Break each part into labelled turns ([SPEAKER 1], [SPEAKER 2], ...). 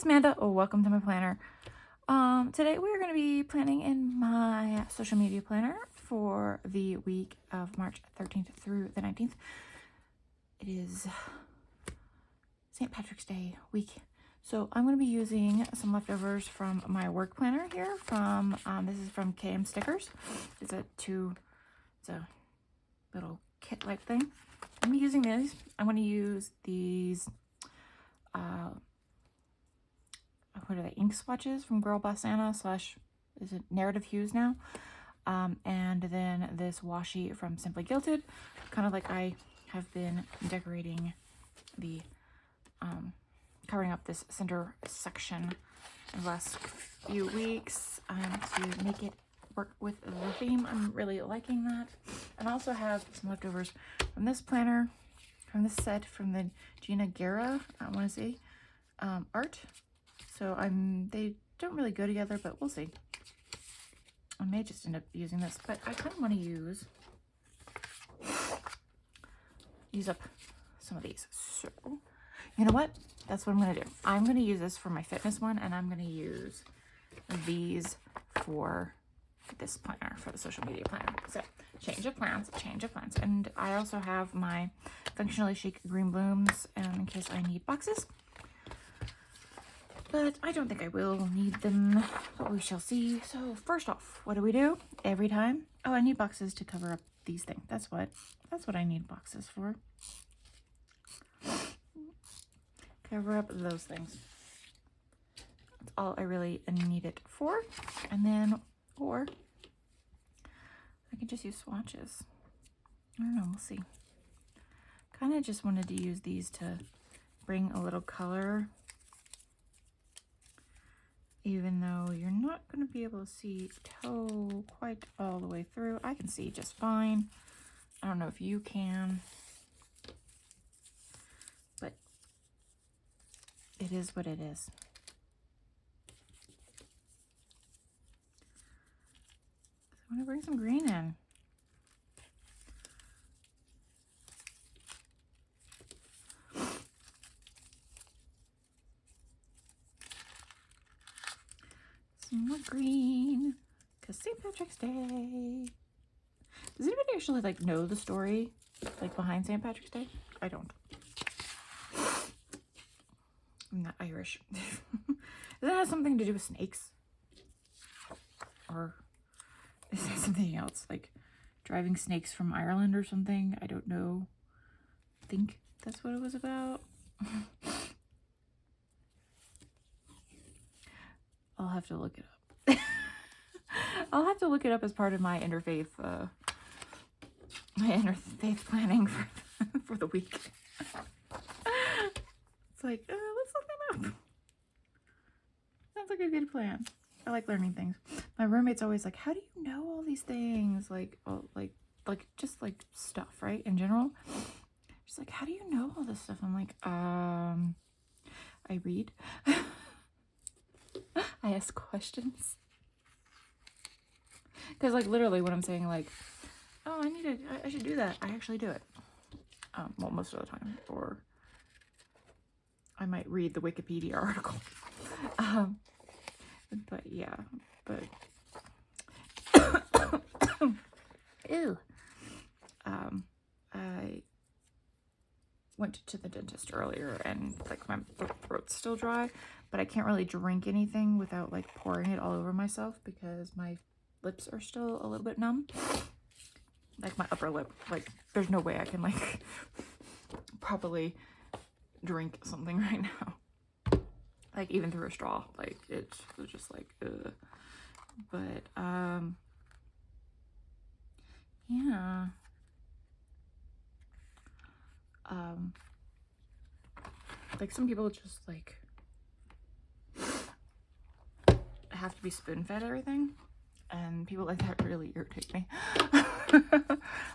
[SPEAKER 1] it's Manda. Oh, welcome to my planner. Today we're going to be planning in my social media planner for the week of March 13th through the 19th. It is St. Patrick's Day week. So I'm going to be using some leftovers from my work planner here from, this is from KM Stickers. It's a little kit-like thing. I'm using these. I'm going to use these, what are they, ink swatches from Girl Boss Anna / is it Narrative Hues now? And then this washi from Simply Gilded, kind of like I have been decorating the, covering up this center section in the last few weeks to make it work with the theme. I'm really liking that. And I also have some leftovers from this planner, from this set from the Jane Gera, Art. So they don't really go together, but we'll see. I may just end up using this, but I kind of want to use up some of these. So you know what? That's what I'm going to do. I'm going to use this for my fitness one, and I'm going to use these for this planner, for the social media planner. So change of plans. And I also have my Functionally Chic Green Blooms in case I need boxes. But I don't think I will need them, but we shall see. So first off, what do? Every time? Oh, I need boxes to cover up these things. That's what I need boxes for. Cover up those things. That's all I really need it for. And then, or I can just use swatches. I don't know, we'll see. Kind of just wanted to use these to bring a little color, even though you're not going to be able to see toe quite all the way through. I can see just fine. I don't know if you can, but it is what it is. So I want to bring some green in. More green, because St. Patrick's Day. Does anybody actually like know the story like behind St. Patrick's Day? I don't. I'm not Irish. Does that have something to do with snakes? Or is that something else? Like driving snakes from Ireland or something? I don't know. I think that's what it was about. I'll have to look it up. I'll have to look it up as part of my interfaith planning for the week. It's like, let's look that up. Sounds like a good plan. I like learning things. My roommate's always like, how do you know all these things? Like, oh, like just like stuff, right? In general. She's like, how do you know all this stuff? I'm like, I read. I ask questions. Because like literally when I'm saying like, oh, I should do that, I actually do it. Well, most of the time. Or I might read the Wikipedia article. But yeah, but ew. I went to the dentist earlier and like my throat's still dry, but I can't really drink anything without like pouring it all over myself because my lips are still a little bit numb. Like my upper lip, like there's no way I can like properly drink something right now. Like even through a straw, like it was just like, ugh. But yeah. Like some people just like have to be spoon-fed everything, and people like that really irritate me.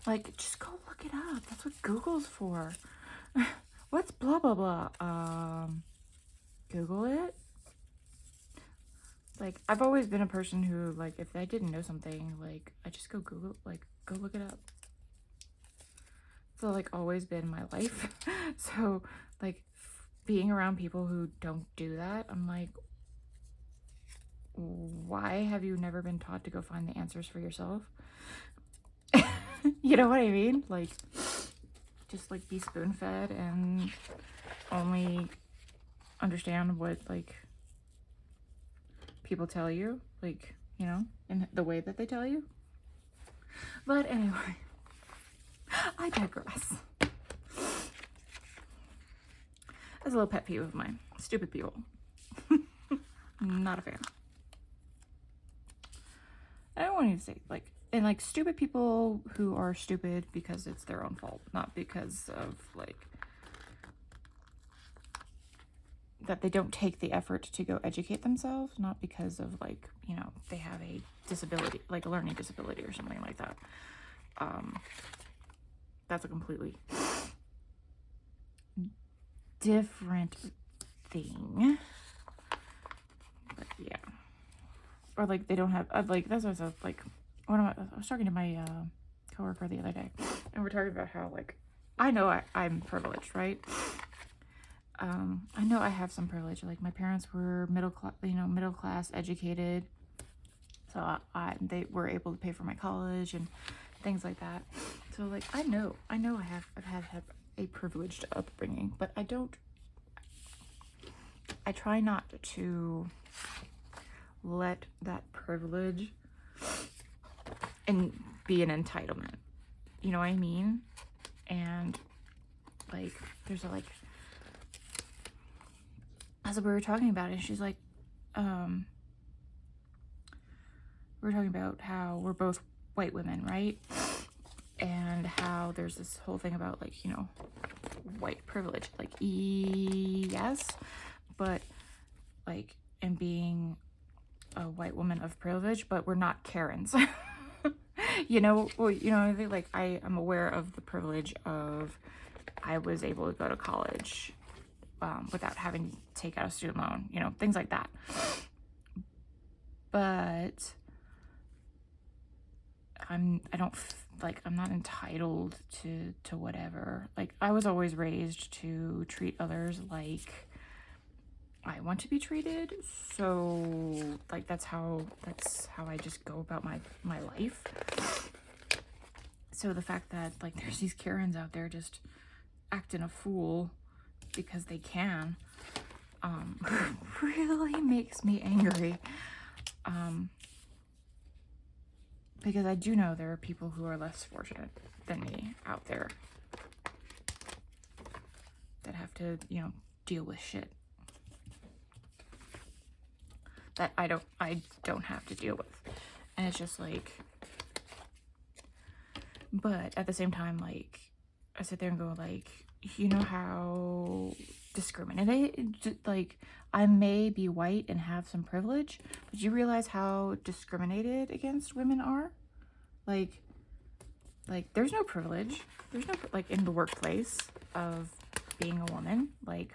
[SPEAKER 1] Like, just go look it up. That's what Google's for. What's blah blah blah? Google it. Like, I've always been a person who, like, if I didn't know something, like, I just go Google, like, go look it up. So like always been my life. So like being around people who don't do that, I'm like, why have you never been taught to go find the answers for yourself? You know what I mean? Like, just like be spoon-fed and only understand what like people tell you, like, you know, in the way that they tell you. But anyway, I digress. That's a little pet peeve of mine. Stupid people. Not a fan. I don't want you to say, like, and like stupid people who are stupid because it's their own fault, not because of like that they don't take the effort to go educate themselves, not because of like, you know, they have a disability, like a learning disability or something like that. That's a completely different thing. But yeah, or like they don't have like that's what I was like. I was talking to my coworker the other day, and we're talking about how like I know I'm privileged, right? I know I have some privilege. Like my parents were middle class educated, so they were able to pay for my college and things like that. So like I know I've had a privileged upbringing, but I try not to let that privilege and be an entitlement. You know what I mean? And like there's a like as we were talking about it, she's like, we were talking about how we're both white women, right? And how there's this whole thing about like, you know, white privilege, like yes, but like, and being a white woman of privilege, but we're not Karens. You know, well, you know, I think like I am aware of the privilege of I was able to go to college without having to take out a student loan, you know, things like that. But I'm not entitled to whatever. Like I was always raised to treat others like I want to be treated. So like that's how I just go about my life. So the fact that like there's these Karens out there just acting a fool because they can really makes me angry. Because I do know there are people who are less fortunate than me out there that have to, you know, deal with shit that I don't have to deal with. And it's just like, but at the same time, like I sit there and go like, you know how discriminated, like I may be white and have some privilege, but you realize how discriminated against women are? Like there's no privilege. There's no, like in the workplace of being a woman, like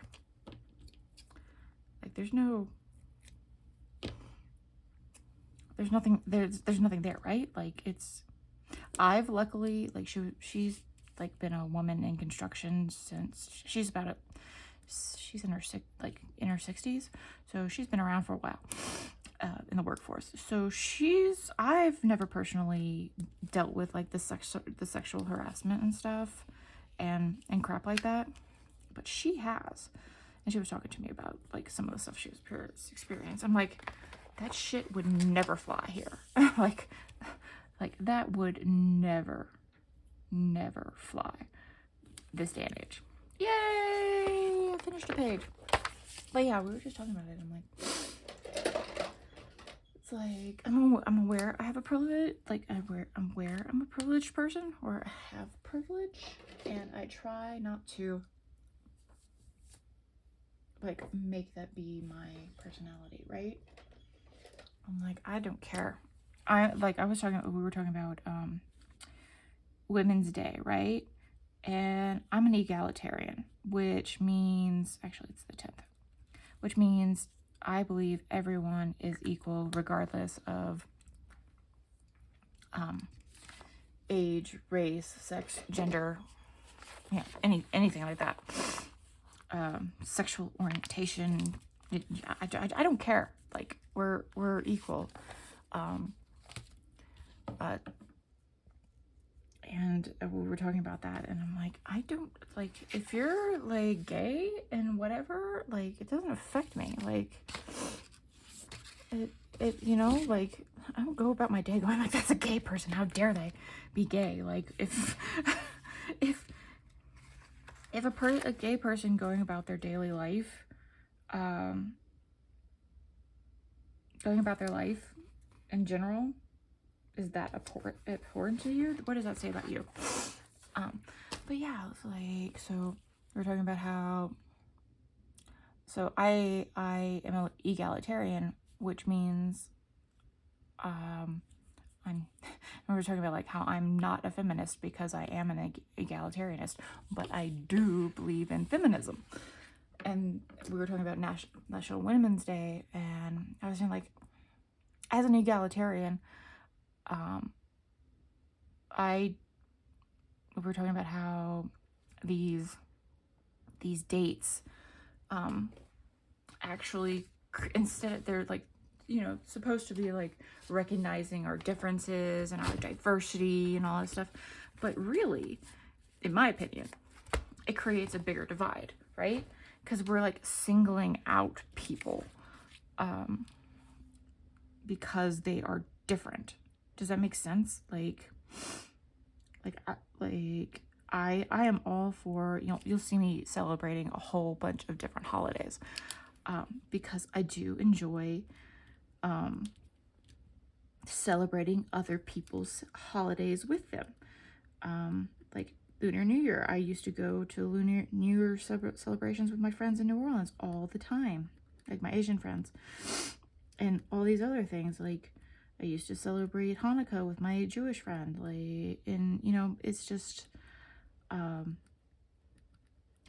[SPEAKER 1] there's nothing there, right? Like I've luckily, like she's like been a woman in construction since she's in her in her 60s, so she's been around for a while in the workforce. So I've never personally dealt with like the sexual harassment and stuff and crap like that, but she has. And she was talking to me about like some of the stuff she was experienced. I'm like, that shit would never fly here. like that would never fly this day and age. Yay! I finished a page. But yeah, we were just talking about it. I'm like, it's like I'm aware I have a privilege. Like I'm aware I'm a privileged person, or I have privilege, and I try not to like make that be my personality, right? I'm like, I don't care. We were talking about Women's Day, right? And I'm an egalitarian, which means, actually it's the 10th, which means I believe everyone is equal regardless of age, race, sex, gender, yeah, anything like that. sexual orientation. I don't care. Like, we're equal. And we were talking about that, and I'm like, I don't, like, if you're, like, gay and whatever, like, it doesn't affect me. Like, it you know, like, I don't go about my day going, like, that's a gay person, how dare they be gay? Like, if a gay person going about their daily life, going about their life in general, is that abhorrent to you? What does that say about you? But yeah, it's like, so we're talking about how, so I am an egalitarian, which means, we're talking about like how I'm not a feminist because I am an egalitarianist, but I do believe in feminism. And we were talking about National Women's Day, and I was saying, like, as an egalitarian, we were talking about how these dates, actually, instead, they're like, you know, supposed to be like recognizing our differences and our diversity and all that stuff, but really, in my opinion, it creates a bigger divide, right? Because we're like singling out people, because they are different. Does that make sense? I am all for, you know, you'll see me celebrating a whole bunch of different holidays, because I do enjoy celebrating other people's holidays with them. Like Lunar New Year, I used to go to Lunar New Year celebrations with my friends in New Orleans all the time, like my Asian friends, and all these other things. Like, I used to celebrate Hanukkah with my Jewish friend, like, and, you know, it's just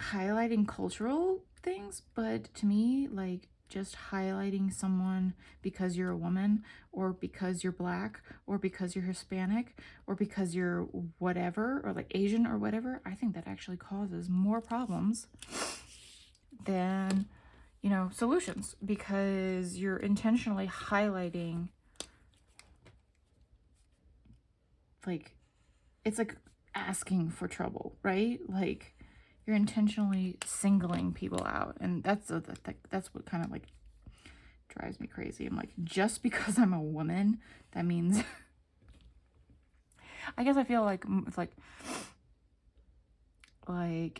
[SPEAKER 1] highlighting cultural things. But to me, like, just highlighting someone because you're a woman, or because you're Black, or because you're Hispanic, or because you're whatever, or like Asian or whatever, I think that actually causes more problems than, you know, solutions, because you're intentionally highlighting, like, it's like asking for trouble, right? Like, you're intentionally singling people out, and that's what kind of like drives me crazy. I'm like, just because I'm a woman, that means I guess I feel like it's like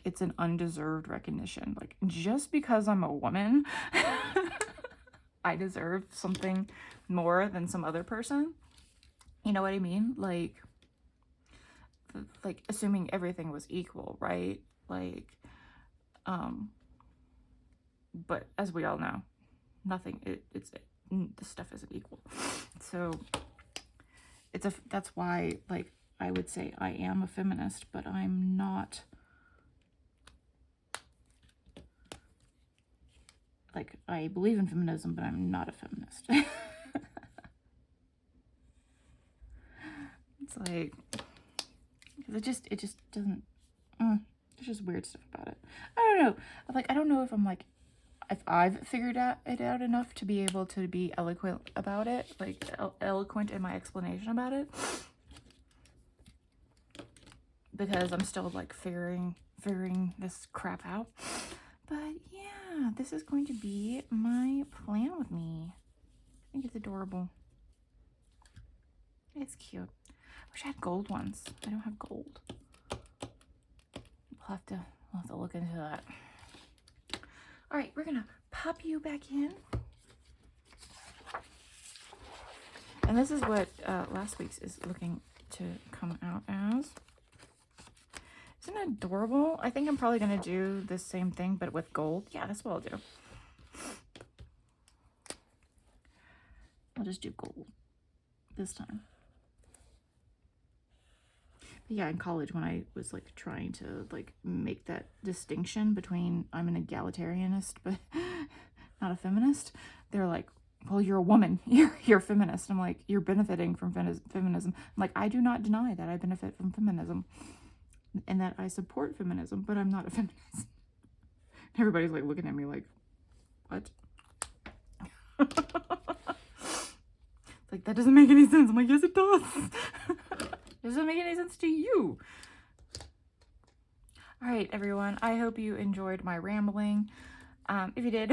[SPEAKER 1] it's an undeserved recognition. Like, just because I'm a woman, I deserve something more than some other person. You know what I mean? Like assuming everything was equal, right? Like, but as we all know, nothing, this stuff isn't equal. So that's why, like, I would say I am a feminist, but I'm not, like, I believe in feminism, but I'm not a feminist. It's like, it just doesn't, there's just weird stuff about it. I don't know. Like, I don't know if I've figured it out enough to be able to be eloquent about it, like eloquent in my explanation about it, because I'm still like figuring this crap out. But yeah, this is going to be my plan with me. I think it's adorable. It's cute. I wish I had gold ones. I don't have gold. We'll have to look into that. All right, we're gonna pop you back in. And this is what last week's is looking to come out as. Isn't it adorable? I think I'm probably gonna do the same thing, but with gold. Yeah, that's what I'll do. I'll just do gold this time. But yeah, in college, when I was like trying to like make that distinction between I'm an egalitarianist but not a feminist, they're like, well, you're a woman, you're a feminist. I'm like, you're benefiting from feminism. I'm like, I do not deny that I benefit from feminism and that I support feminism, but I'm not a feminist. Everybody's like looking at me like, what? It's like, that doesn't make any sense. I'm like, yes, it does. Doesn't make any sense to you. All right, everyone. I hope you enjoyed my rambling. If you did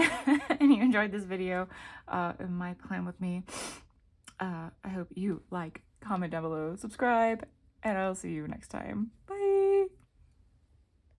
[SPEAKER 1] and you enjoyed this video, my plan with me, I hope you like, comment down below, subscribe, and I'll see you next time. Bye.